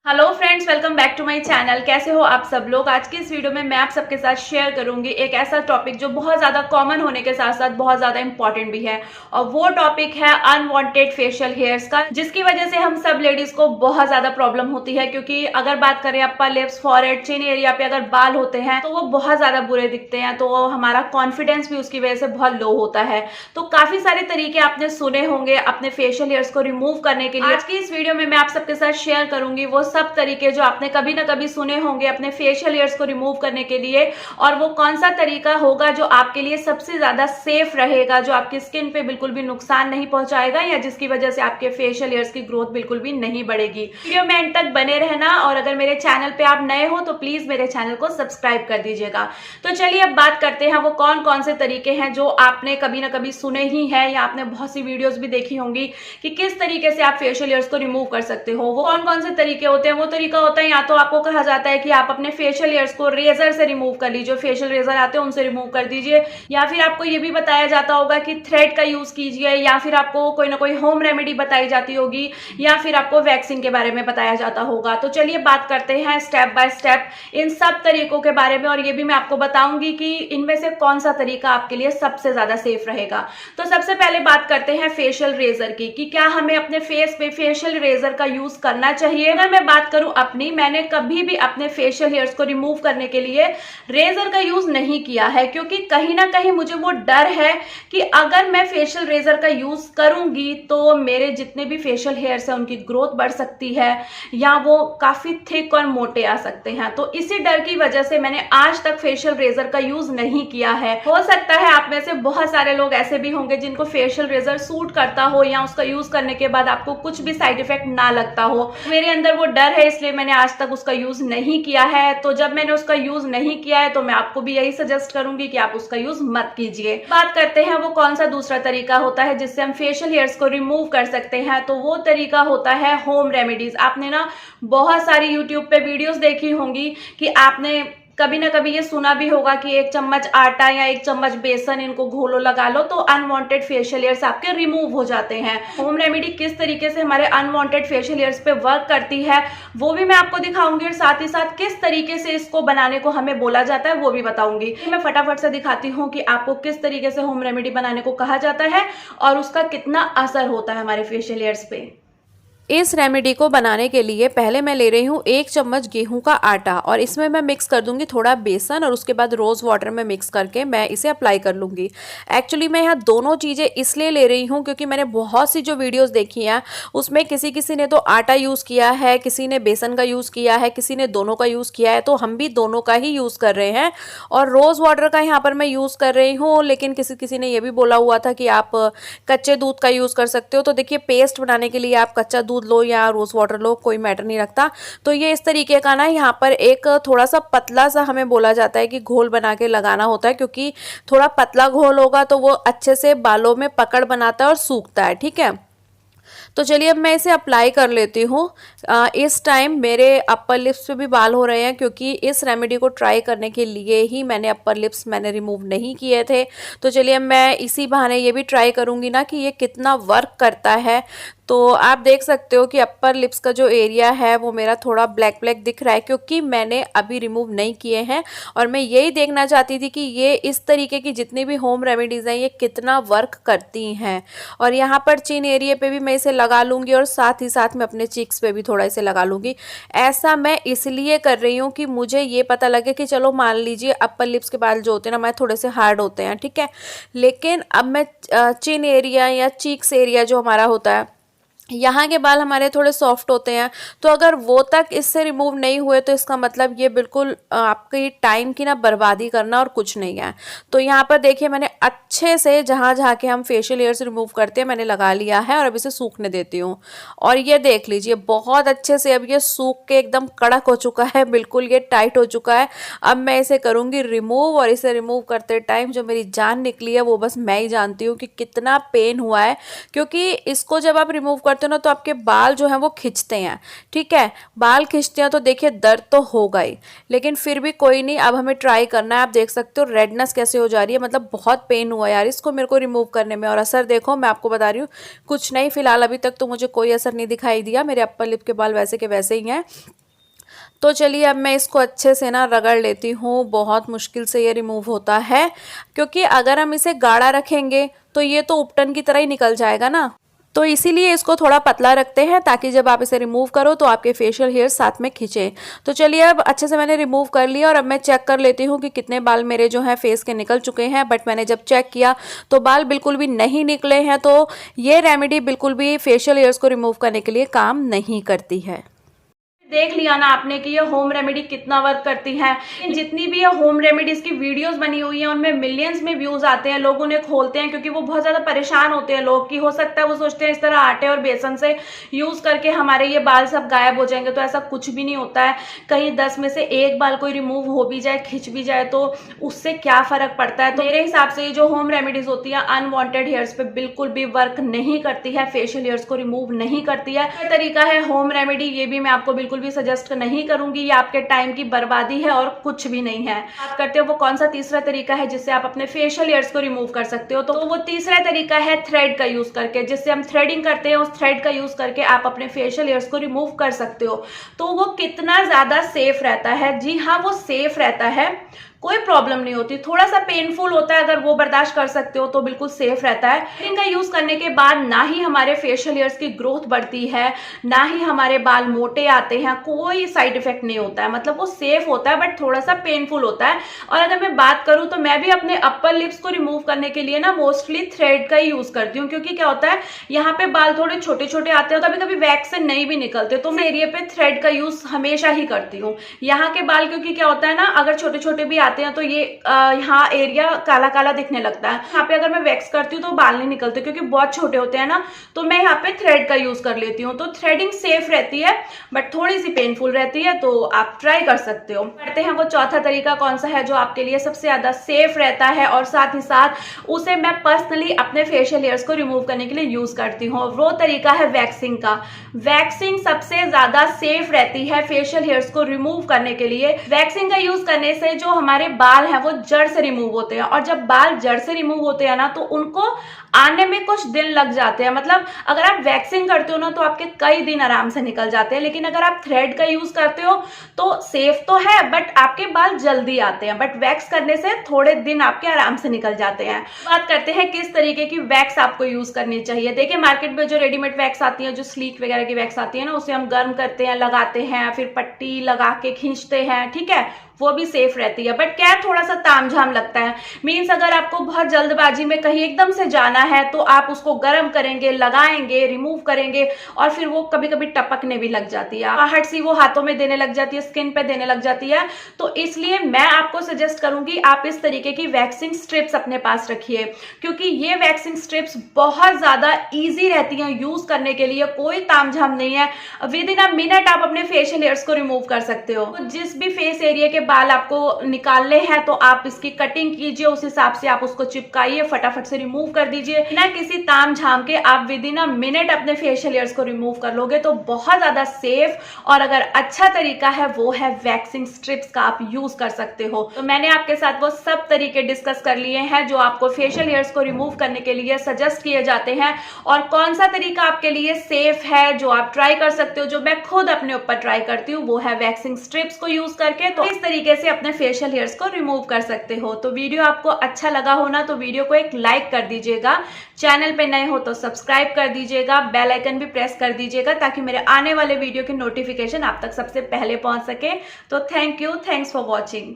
Hello friends, welcome back to my channel. कैसे हो आप सब लोग। आज की इस वीडियो में मैं आप सबके साथ शेयर करूंगी एक ऐसा टॉपिक जो बहुत ज़्यादा कॉमन होने के साथ साथ बहुत ज़्यादा इंपॉर्टेंट भी है, और वो टॉपिक है अनवांटेड फेशियल हेयर्स का, जिसकी वजह से हम सब लेडीज को बहुत ज़्यादा प्रॉब्लम होती है। क्योंकि अगर बात करें अपर लिप्स, फॉरहेड, चिन एरिया पे अगर बाल होते हैं तो वो बहुत ज़्यादा बुरे दिखते हैं, तो हमारा कॉन्फिडेंस भी उसकी वजह से बहुत लो होता है। तो काफ़ी सारे तरीके आपने सुने होंगे अपने फेशियल हेयर्स को रिमूव करने के लिए। आज की इस वीडियो में मैं आप सबके साथ शेयर करूंगी वो सब तरीके जो आपने कभी ना कभी सुने होंगे अपने फेशियल हेयर्स को रिमूव करने के लिए, और वो कौन सा तरीका होगा जो आपके लिए सबसे ज्यादा सेफ रहेगा, जो आपकी स्किन पे बिल्कुल भी नुकसान नहीं पहुंचाएगा या जिसकी वजह से आपके फेशियल हेयर्स की ग्रोथ बिल्कुल भी नहीं बढ़ेगी। वीडियो में एंड तक बने रहना, और अगर मेरे चैनल पे आप नए हो तो प्लीज मेरे चैनल को सब्सक्राइब कर दीजिएगा। तो चलिए अब बात करते हैं वो कौन कौन से तरीके हैं जो आपने कभी ना कभी सुने ही है, या आपने बहुत सी वीडियोस भी देखी होंगी कि किस तरीके से आप फेशियल हेयर्स को रिमूव कर सकते हो। वो कौन कौन से तरीके होते हैं। वो तरीका होता है, या तो आपको कहा जाता है कि आप अपने फेशियल हेयर्स को रेजर से रिमूव कर लीजिए, फेशियल रेजर आते हैं उनसे रिमूव कर दीजिए, या फिर आपको ये भी बताया जाता होगा कि थ्रेड का यूज कीजिए, या फिर आपको कोई ना कोई होम रेमेडी बताई जाती होगी, या फिर आपको वैक्सिंग के बारे में बताया जाता होगा। तो चलिए बात करते हैं स्टेप बाय स्टेप इन सब तरीकों के बारे में, और ये भी मैं आपको बताऊंगी कि इनमें से कौन सा तरीका आपके लिए सबसे ज्यादा सेफ रहेगा। तो सबसे पहले बात करते हैं फेशियल रेजर की, कि क्या हमें अपने फेस पे फेशियल रेजर का यूज करना चाहिए। अगर मैं बात करूं अपनी, मैंने कभी भी अपने फेशियल हेयर्स को रिमूव करने के लिए रेजर का यूज नहीं किया है, क्योंकि कहीं ना कहीं मुझे वो डर है कि अगर मैं फेशियल रेजर का यूज करूंगी तो मेरे जितने भी फेशियल हेयर्स हैं उनकी ग्रोथ बढ़ सकती है, या वो काफी थिक और मोटे आ सकते हैं। तो इसी डर की वजह से मैंने आज तक फेशियल रेजर का यूज नहीं किया है। हो सकता है आप में से बहुत सारे लोग ऐसे भी होंगे जिनको फेशियल रेजर सूट करता हो, या उसका यूज करने के बाद आपको कुछ भी साइड इफेक्ट ना लगता हो। मेरे अंदर वो डर है, इसलिए मैंने आज तक उसका यूज नहीं किया है। तो जब मैंने उसका यूज नहीं किया है तो मैं आपको भी यही सजेस्ट करूंगी कि आप उसका यूज मत कीजिए। बात करते हैं वो कौन सा दूसरा तरीका होता है जिससे हम फेशियल हेयर्स को रिमूव कर सकते हैं। तो वो तरीका होता है होम रेमेडीज। आपने ना बहुत सारी यूट्यूब पे वीडियोस देखी होंगी कि आपने कभी ना कभी ये सुना भी होगा कि 1 चम्मच आटा या 1 चम्मच बेसन इनको घोलो लगा लो तो अनवांटेड फेशियल हेयर्स आपके रिमूव हो जाते हैं। होम रेमेडी किस तरीके से हमारे अनवांटेड फेशियल हेयर्स पे वर्क करती है वो भी मैं आपको दिखाऊंगी, और साथ ही साथ किस तरीके से इसको बनाने को हमें बोला जाता है वो भी बताऊंगी। मैं फटाफट से दिखाती हूँ कि आपको किस तरीके से होम रेमेडी बनाने को कहा जाता है और उसका कितना असर होता है हमारे फेशियल हेयर्स पे। इस रेमेडी को बनाने के लिए पहले मैं ले रही हूँ 1 चम्मच गेहूं का आटा, और इसमें मैं मिक्स कर दूंगी थोड़ा बेसन, और उसके बाद रोज़ वाटर में मिक्स करके मैं इसे अप्लाई कर लूँगी। एक्चुअली मैं यहाँ दोनों चीज़ें इसलिए ले रही हूँ क्योंकि मैंने बहुत सी जो वीडियोस देखी हैं उसमें किसी ने तो आटा यूज़ किया है, किसी ने बेसन का यूज़ किया है, किसी ने दोनों का यूज़ किया है। तो हम भी दोनों का ही यूज़ कर रहे हैं, और रोज़ वाटर का यहाँ पर मैं यूज़ कर रही हूँ। लेकिन किसी ने ये भी बोला हुआ था कि आप कच्चे दूध का यूज़ कर सकते हो। तो देखिए, पेस्ट बनाने के लिए आप कच्चा दूध लो या रोज वाटर लो, कोई मैटर नहीं रखता। तो ये इस तरीके का ना यहाँ पर एक थोड़ा सा पतला सा हमें बोला जाता है कि घोल बना के लगाना होता है, क्योंकि थोड़ा पतला घोल होगा तो वो अच्छे से बालों में पकड़ बनाता है और सूखता है। ठीक है, तो चलिए अब मैं इसे अप्लाई कर लेती हूँ। इस टाइम मेरे अपर लिप्स पे भी बाल हो रहे हैं, क्योंकि इस रेमेडी को ट्राई करने के लिए ही मैंने अपर लिप्स रिमूव नहीं किए थे। तो चलिए अब मैं इसी बहाने ये भी ट्राई करूँगी ना कि ये कितना वर्क करता है। तो आप देख सकते हो कि अपर लिप्स का जो एरिया है वो मेरा थोड़ा ब्लैक ब्लैक दिख रहा है, क्योंकि मैंने अभी रिमूव नहीं किए हैं। और मैं यही देखना चाहती थी कि ये इस तरीके की जितनी भी होम रेमेडीज़ हैं ये कितना वर्क करती हैं। और यहाँ पर चिन एरिया पे भी मैं इसे लगा लूँगी, और साथ ही साथ मैं अपने चिक्स पे भी थोड़ा इसे लगा लूँगी। ऐसा मैं इसलिए कर रही हूँ कि मुझे ये पता लगे कि चलो मान लीजिए अपर लिप्स के बाल जो होते हैं ना हमारे थोड़े से हार्ड होते हैं, ठीक है, लेकिन अब मैं चिन एरिया या चीक्स एरिया जो हमारा होता है यहाँ के बाल हमारे थोड़े सॉफ्ट होते हैं, तो अगर वो तक इससे रिमूव नहीं हुए तो इसका मतलब ये बिल्कुल आपकी टाइम की ना बर्बादी करना और कुछ नहीं है। तो यहाँ पर देखिए, मैंने अच्छे से जहाँ जहाँ के हम फेशियल हेयर्स रिमूव करते हैं मैंने लगा लिया है, और अब इसे सूखने देती हूँ। और ये देख लीजिए बहुत अच्छे से अब ये सूख के एकदम कड़क हो चुका है, बिल्कुल ये टाइट हो चुका है। अब मैं इसे करूँगी रिमूव, और इसे रिमूव करते टाइम जो मेरी जान निकली है वो बस मैं ही जानती हूँ कि कितना पेन हुआ है, क्योंकि इसको जब आप रिमूव करते करते हो ना तो आपके बाल जो हैं वो खिंचते हैं, ठीक है। बाल खिंचते हैं तो देखिए दर्द तो होगा ही, लेकिन फिर भी कोई नहीं, अब हमें ट्राई करना है। आप देख सकते हो रेडनेस कैसे हो जा रही है, मतलब बहुत पेन हुआ यार इसको मेरे को रिमूव करने में। और असर देखो, मैं आपको बता रही हूँ कुछ नहीं, फिलहाल अभी तक तो मुझे कोई असर नहीं दिखाई दिया। मेरे अपर लिप के बाल वैसे के वैसे ही हैं। तो चलिए अब मैं इसको अच्छे से ना रगड़ लेती हूँ। बहुत मुश्किल से ये रिमूव होता है, क्योंकि अगर हम इसे गाढ़ा रखेंगे तो ये तो उपटन की तरह ही निकल जाएगा ना। तो इसीलिए इसको थोड़ा पतला रखते हैं, ताकि जब आप इसे रिमूव करो तो आपके फेशियल हेयर साथ में खींचे। तो चलिए अब अच्छे से मैंने रिमूव कर लिया, और अब मैं चेक कर लेती हूँ कि कितने बाल मेरे जो हैं फेस के निकल चुके हैं। बट मैंने जब चेक किया तो बाल बिल्कुल भी नहीं निकले हैं। तो ये रेमेडी बिल्कुल भी फेशियल हेयर्स को रिमूव करने के लिए काम नहीं करती है। देख लिया ना आपने कि ये होम रेमेडी कितना वर्क करती है। जितनी भी ये होम रेमेडीज की वीडियोस बनी हुई हैं उनमें मिलियंस में व्यूज आते हैं, लोग उन्हें खोलते हैं क्योंकि वो बहुत ज्यादा परेशान होते हैं लोग, कि हो सकता है वो सोचते हैं इस तरह आटे और बेसन से यूज करके हमारे ये बाल सब गायब हो जाएंगे। तो ऐसा कुछ भी नहीं होता है। कहीं 10 में से एक बाल कोई रिमूव हो भी जाए, खिंच भी जाए, तो उससे क्या फर्क पड़ता है। तो मेरे हिसाब से ये जो होम रेमेडीज होती है अनवांटेड हेयर्स पे बिल्कुल भी वर्क नहीं करती है, फेशियल हेयर्स को रिमूव नहीं करती है। ये तरीका है होम रेमेडी, ये भी मैं आपको बिल्कुल भी सजेस्ट नहीं करूंगी। ये आपके टाइम की बर्बादी है और कुछ भी नहीं है। बात करते हो वो कौन सा तीसरा तरीका है जिससे आप अपने फेशियल हेयर्स को रिमूव कर सकते हो। तो वो तीसरा तरीका है थ्रेड का यूज करके, जिससे हम थ्रेडिंग करते हैं उस थ्रेड का यूज करके आप अपने फेशियल हेयर्स को रिमूव कर सकते हो। तो वो कितना ज्यादा सेफ रहता है, जी हाँ वो सेफ रहता है, कोई प्रॉब्लम नहीं होती। थोड़ा सा पेनफुल होता है, अगर वो बर्दाश्त कर सकते हो तो बिल्कुल सेफ रहता है। इनका यूज करने के बाद ना ही हमारे फेशियल हेयर्स की ग्रोथ बढ़ती है, ना ही हमारे बाल मोटे आते हैं, कोई साइड इफेक्ट नहीं होता है। मतलब वो सेफ होता है बट थोड़ा सा पेनफुल होता है। और अगर मैं बात करूं तो मैं भी अपने अपर लिप्स को रिमूव करने के लिए ना मोस्टली थ्रेड का ही यूज करती हूँ, क्योंकि क्या होता है यहाँ पे बाल थोड़े छोटे छोटे आते हैं, कभी कभी वैक्स से नहीं भी निकलते, तो मैं एरिया पे थ्रेड का यूज हमेशा ही करती हूँ। यहाँ के बाल क्योंकि क्या होता है ना, अगर छोटे छोटे भी आते हैं तो ये यहाँ एरिया काला काला दिखने लगता है। यहाँ पे अगर मैं वैक्स करती हूँ तो बाल नहीं निकलते, क्योंकि बहुत छोटे होते हैं ना। तो मैं यहाँ पे थ्रेड का यूज कर लेती हूँ। तो थ्रेडिंग सेफ रहती है बट थोड़ी सी पेनफुल रहती है, तो आप ट्राई कर सकते हो। करते हैं वो चौथा तरीका कौन सा है जो आपके लिए सबसे ज्यादा सेफ रहता है, और साथ ही साथ उसे मैं पर्सनली अपने फेशियल हेयर्स को रिमूव करने के लिए यूज करती हूँ। वो तरीका है वैक्सिंग का। वैक्सिंग सबसे ज्यादा सेफ रहती है फेशियल हेयर्स को रिमूव करने के लिए। वैक्सिंग का यूज करने से जो हमारे बाल हैं वो जड़ से रिमूव होते हैं, और जब बाल जड़ से रिमूव होते हैं ना तो उनको आने में कुछ दिन लग जाते हैं। मतलब अगर आप वैक्सिंग करते हो ना तो आपके कई दिन आराम से निकल जाते हैं, लेकिन अगर आप थ्रेड का यूज करते हो तो सेफ तो है बट आपके बाल जल्दी आते हैं। बट वैक्स करने से थोड़े दिन आपके आराम से निकल जाते हैं। बात करते हैं किस तरीके की वैक्स आपको यूज करनी चाहिए। देखिए मार्केट में जो रेडीमेड वैक्स आती है, जो स्लीक वगैरह की वैक्स आती है ना, उसे हम गर्म करते हैं, लगाते हैं, फिर पट्टी लगा के खींचते हैं, ठीक है, वो भी सेफ रहती है। बट क्या थोड़ा सा तामझाम लगता है। मीन्स अगर आपको बहुत जल्दबाजी में कहीं एकदम से जाना है तो आप उसको गर्म करेंगे, लगाएंगे, रिमूव करेंगे, और फिर वो कभी कभी टपकने भी लग जाती है, आहट सी वो हाथों में देने लग जाती है, स्किन पे देने लग जाती है। तो इसलिए मैं आपको सजेस्ट करूंगी आप इस तरीके की वैक्सिंग स्ट्रिप्स अपने पास रखिए, क्योंकि ये वैक्सिंग स्ट्रिप्स बहुत ज्यादा ईजी रहती हैं यूज करने के लिए, कोई तामझाम नहीं है। विद इन अ मिनट आप अपने फेशियल हेयर्स को रिमूव कर सकते हो। तो जिस भी फेस एरिया के बाल आपको निकालने हैं तो आप इसकी कटिंग कीजिए, उस हिसाब से आप उसको चिपकाइए, फटाफट से रिमूव कर दीजिए। बिना किसी ताम झाम के आप विद इन अ मिनट अपने फेशियल हेयर्स को रिमूव कर लोगे, तो बहुत ज्यादा सेफ और अगर अच्छा तरीका है वो है वैक्सिंग स्ट्रिप्स का, आप यूज कर सकते हो। तो मैंने आपके साथ वो सब तरीके डिस्कस कर लिए हैं जो आपको फेशियल हेयर्स को रिमूव करने के लिए सजेस्ट किए जाते हैं, और कौन सा तरीका आपके लिए सेफ है जो आप ट्राई कर सकते हो, जो मैं खुद अपने ऊपर ट्राई करती हूँ, वो है वैक्सिंग स्ट्रिप्स को यूज करके। तो इस तरीके से अपने फेशियल हेयर्स को रिमूव कर सकते हो। तो वीडियो आपको अच्छा लगा हो ना तो वीडियो को एक लाइक कर दीजिएगा, चैनल पे नए हो तो सब्सक्राइब कर दीजिएगा, बेल आइकन भी प्रेस कर दीजिएगा ताकि मेरे आने वाले वीडियो की नोटिफिकेशन आप तक सबसे पहले पहुंच सके। तो thank you, thanks for watching.